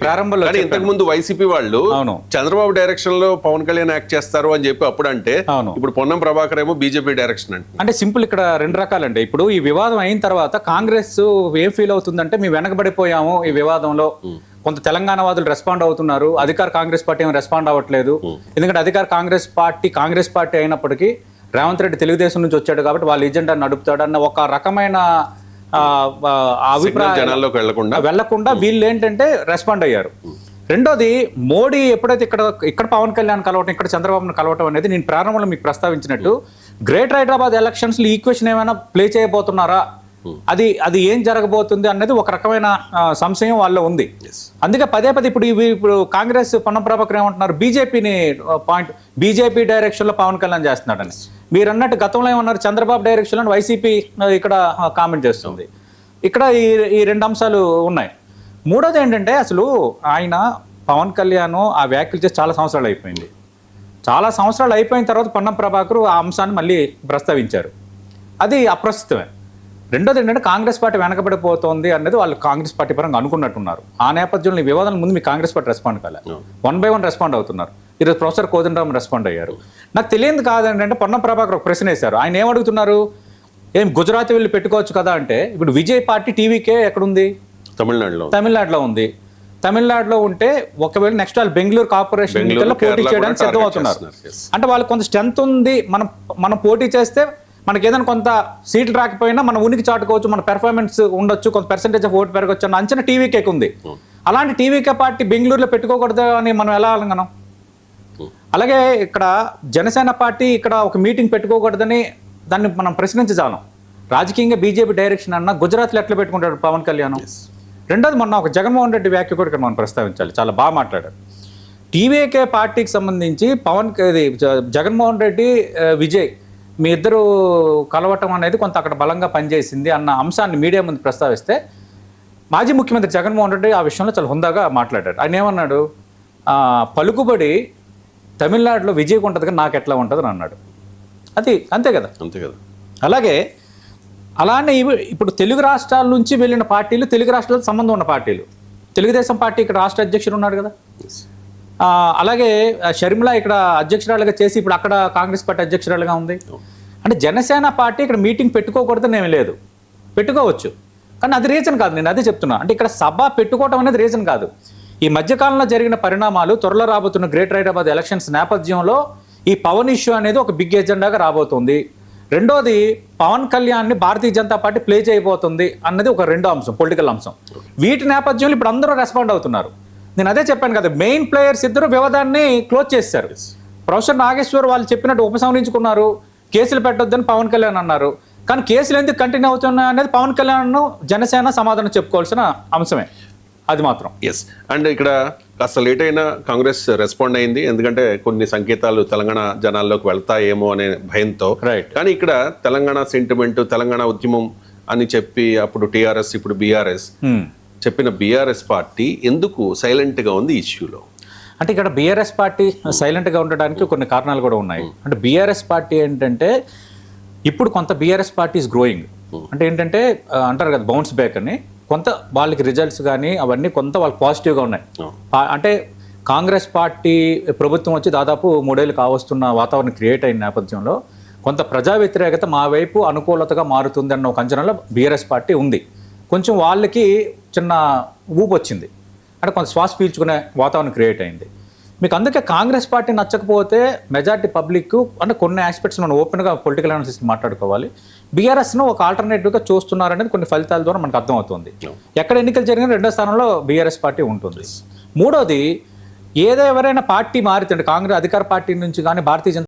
ప్రారంభంలో ఇంతకు ముందు వైసీపీ వాళ్ళు చంద్రబాబు డైరెక్షన్ లో పవన్ కళ్యాణ్ యాక్ట్ చేస్తారు అని చెప్పి అప్పుడు అంటే ఇప్పుడు పొన్నం ప్రభాకర్ ఏమో బీజేపీ డైరెక్షన్ అంటే సింపుల్. ఇక్కడ రెండు రకాలండి. ఇప్పుడు ఈ వివాదం అయిన తర్వాత కాంగ్రెస్ ఏం ఫీల్ అవుతుందంటే మేము వెనకబడిపోయాము ఈ వివాదంలో, కొంత తెలంగాణ వాదులు రెస్పాండ్ అవుతున్నారు, అధికార కాంగ్రెస్ పార్టీ ఏమి రెస్పాండ్ అవ్వట్లేదు. ఎందుకంటే అధికార కాంగ్రెస్ పార్టీ అయినప్పటికీ రేవంత్ రెడ్డి తెలుగుదేశం నుంచి వచ్చాడు కాబట్టి వాళ్ళ ఎజెండా నడుపుతాడు అన్న ఒక రకమైన అభిప్రాయం వెళ్లకుండా వీళ్ళు ఏంటంటే రెస్పాండ్ అయ్యారు. రెండోది, మోడీ ఎప్పుడైతే ఇక్కడ పవన్ కళ్యాణ్ కలవటం, ఇక్కడ చంద్రబాబును కలవటం అనేది నేను ప్రారంభంలో మీకు ప్రస్తావించినట్టు గ్రేటర్ హైదరాబాద్ ఎలక్షన్స్ లో ఈక్వేషన్ ఏమైనా ప్లే చేయబోతున్నారా, అది ఏం జరగబోతుంది అనేది ఒక రకమైన సంశయం వాళ్ళలో ఉంది. అందుకే పదే ఇప్పుడు కాంగ్రెస్ పొన్నం ప్రభాకర్ ఏమంటున్నారు, బీజేపీ డైరెక్షన్ లో పవన్ కళ్యాణ్ చేస్తున్నాడని. మీరు అన్నట్టు గతంలో ఏమన్నారు, చంద్రబాబు డైరెక్షన్ లో వైసీపీ ఇక్కడ కామెంట్ చేస్తుంది. ఇక్కడ ఈ రెండు అంశాలు ఉన్నాయి. మూడోది ఏంటంటే అసలు ఆయన పవన్ కళ్యాణ్ ఆ వ్యాఖ్యలు చేసి చాలా సంవత్సరాలు అయిపోయింది. చాలా సంవత్సరాలు అయిపోయిన తర్వాత పొన్నం ప్రభాకర్ ఆ అంశాన్ని మళ్ళీ ప్రస్తావించారు. అది అప్రస్తుతమే. రెండోది ఏంటంటే కాంగ్రెస్ పార్టీ వెనకబడిపోతుంది అనేది వాళ్ళు కాంగ్రెస్ పార్టీ పరంగా అనుకున్నట్టున్నారు. ఆ నేపథ్యంలో ఈ వివాదాల ముందు మీ కాంగ్రెస్ పార్టీ రెస్పాండ్ కాలే, 1 by 1 రెస్పాండ్ అవుతున్నారు. ఈరోజు ప్రొఫెసర్ కోదండరామ్ రెస్పాండ్ అయ్యారు. నాకు తెలియదు కాదంటే పొన్నం ప్రభాకర్ ఒక ప్రశ్న వేశారు. ఆయన ఏమడుగుతున్నారు, ఏం గుజరాత్ వెళ్ళి పెట్టుకోవచ్చు కదా అంటే, ఇప్పుడు విజయ్ పార్టీ టీవీకే ఎక్కడుంది, తమిళనాడులో ఉంది. తమిళనాడులో ఉంటే ఒకవేళ నెక్స్ట్ వాళ్ళు బెంగళూరు కార్పొరేషన్ ఎన్నికల్లో పోటీ చేయడానికి సిద్ధమవుతున్నారు. అంటే వాళ్ళకి కొంత స్ట్రెంత్ ఉంది. మనం పోటీ చేస్తే మనకి ఏదైనా కొంత సీట్లు రాకపోయినా మన ఉనికి చాటుకోవచ్చు, మన పెర్ఫార్మెన్స్ ఉండొచ్చు, కొంత పర్సెంటేజ్ ఆఫ్ ఓటు పెరగచ్చు అన్న అంచనా టీవీకే ఉంది. అలాంటి టీవీకే పార్టీ బెంగళూరులో పెట్టుకోకూడదు అని మనం ఎలా అనగలం? అలాగే ఇక్కడ జనసేన పార్టీ ఇక్కడ ఒక మీటింగ్ పెట్టుకోకూడదని దాన్ని మనం ప్రశ్నించజాలం. రాజకీయంగా బీజేపీ డైరెక్షన్ అన్న గుజరాత్లో ఎట్లా పెట్టుకుంటాడు పవన్ కళ్యాణ్? రెండోది, మొన్న ఒక జగన్మోహన్ రెడ్డి వ్యాఖ్య కూడా ఇక్కడ మనం ప్రస్తావించాలి, చాలా బాగా మాట్లాడారు. టీవీకే పార్టీకి సంబంధించి జగన్మోహన్ రెడ్డి విజయ్ మీ ఇద్దరు కలవటం అనేది కొంత అక్కడ బలంగా పనిచేసింది అన్న అంశాన్ని మీడియా ముందు ప్రస్తావిస్తే మాజీ ముఖ్యమంత్రి జగన్మోహన్ రెడ్డి ఆ విషయంలో చాలా హుందాగా మాట్లాడారు. ఆయన ఏమన్నాడు, పలుకుబడి తమిళనాడులో విజయ్కి ఉంటుంది కానీ నాకు ఎట్లా ఉంటుంది అని అన్నాడు. అది అంతే కదా. అలానే ఇప్పుడు తెలుగు రాష్ట్రాల నుంచి వెళ్ళిన పార్టీలు, తెలుగు రాష్ట్రాలతో సంబంధం ఉన్న పార్టీలు, తెలుగుదేశం పార్టీ ఇక్కడ రాష్ట్ర అధ్యక్షుడు ఉన్నాడు కదా, అలాగే షర్మిల ఇక్కడ అధ్యక్షురాలుగా చేసి ఇప్పుడు అక్కడ కాంగ్రెస్ పార్టీ అధ్యక్షురాలుగా ఉంది. అంటే జనసేన పార్టీ ఇక్కడ మీటింగ్ పెట్టుకోకూడదని ఏమీ లేదు, పెట్టుకోవచ్చు. కానీ అది రీజన్ కాదు. నేను అదే చెప్తున్నా. అంటే ఇక్కడ సభ పెట్టుకోవటం అనేది రీజన్ కాదు. ఈ మధ్యకాలంలో జరిగిన పరిణామాలు, త్వరలో రాబోతున్న గ్రేటర్ హైదరాబాద్ ఎలక్షన్స్ నేపథ్యంలో ఈ పవన్ ఇష్యూ అనేది ఒక బిగ్ ఎజెండాగా రాబోతుంది. రెండోది, పవన్ కళ్యాణ్ని భారతీయ జనతా పార్టీ ప్లే చేయబోతుంది అన్నది ఒక రెండో అంశం, పొలిటికల్ అంశం. వీటి నేపథ్యంలో ఇప్పుడు అందరూ రెస్పాండ్ అవుతున్నారు. నేను అదే చెప్పాను కదా, మెయిన్ ప్లేయర్స్ ఇద్దరు వివాదాన్ని క్లోజ్ చేశారు. ప్రొఫెసర్ నాగేశ్వర్ వాళ్ళు చెప్పినట్టు ఉపసంహరించుకున్నారు, కేసులు పెట్టొద్దని పవన్ కళ్యాణ్ అన్నారు. కానీ కేసులు ఎందుకు కంటిన్యూ అవుతున్నాయి అనేది పవన్ కళ్యాణ్ జనసేన సమాధానం చెప్పుకోవాల్సిన అంశమే, అది మాత్రం. ఎస్. అండ్ ఇక్కడ కాస్త లేట్ అయినా కాంగ్రెస్ రెస్పాండ్ అయింది, ఎందుకంటే కొన్ని సంకేతాలు తెలంగాణ జనాల్లోకి వెళ్తాయేమో అనే భయంతో. కానీ ఇక్కడ తెలంగాణ సెంటిమెంట్, తెలంగాణ ఉద్యమం అని చెప్పి అప్పుడు టీఆర్ఎస్, ఇప్పుడు బీఆర్ఎస్ చెప్పిన బీఆర్ఎస్ పార్టీ ఎందుకు సైలెంట్ గా ఉంది ఇష్యూలో? అంటే ఇక్కడ బీఆర్ఎస్ పార్టీ సైలెంట్ గా ఉండడానికి కొన్ని కారణాలు కూడా ఉన్నాయి. అంటే బీఆర్ఎస్ పార్టీ ఏంటంటే ఇప్పుడు కొంత బీఆర్ఎస్ పార్టీ ఇస్ గ్రోయింగ్. అంటే ఏంటంటే అంటారు కదా బౌన్స్ బ్యాక్ అని, కొంత వాళ్ళకి రిజల్ట్స్ కానీ అవన్నీ కొంత వాళ్ళకి పాజిటివ్గా ఉన్నాయి. అంటే కాంగ్రెస్ పార్టీ ప్రభుత్వం వచ్చి దాదాపు 3 ఏళ్ళు కావస్తున్న వాతావరణం క్రియేట్ అయిన నేపథ్యంలో కొంత ప్రజా వ్యతిరేకత మా వైపు అనుకూలతగా మారుతుంది అన్న ఒక అంచనాలో బీఆర్ఎస్ పార్టీ ఉంది. కొంచెం వాళ్ళకి చిన్న ఊపు వచ్చింది, అంటే కొంత శ్వాస పీల్చుకునే వాతావరణం క్రియేట్ అయింది. మీకు అందుకే కాంగ్రెస్ పార్టీ నచ్చకపోతే మెజారిటీ పబ్లిక్ అంటే కొన్ని ఆస్పెక్ట్స్ మనం ఓపెన్గా పొలిటికల్ అనాలిసిస్ మాట్లాడుకోవాలి. బీఆర్ఎస్ను ఒక ఆల్టర్నేటివ్గా చూస్తున్నారనేది కొన్ని ఫలితాల ద్వారా మనకు అర్థమవుతుంది. ఎక్కడ ఎన్నికలు జరిగిన 2వ స్థానంలో బీఆర్ఎస్ పార్టీ ఉంటుంది. మూడోది, ఎవరైనా పార్టీ మారితే కాంగ్రెస్ అధికార పార్టీ నుంచి కానీ భారతీయ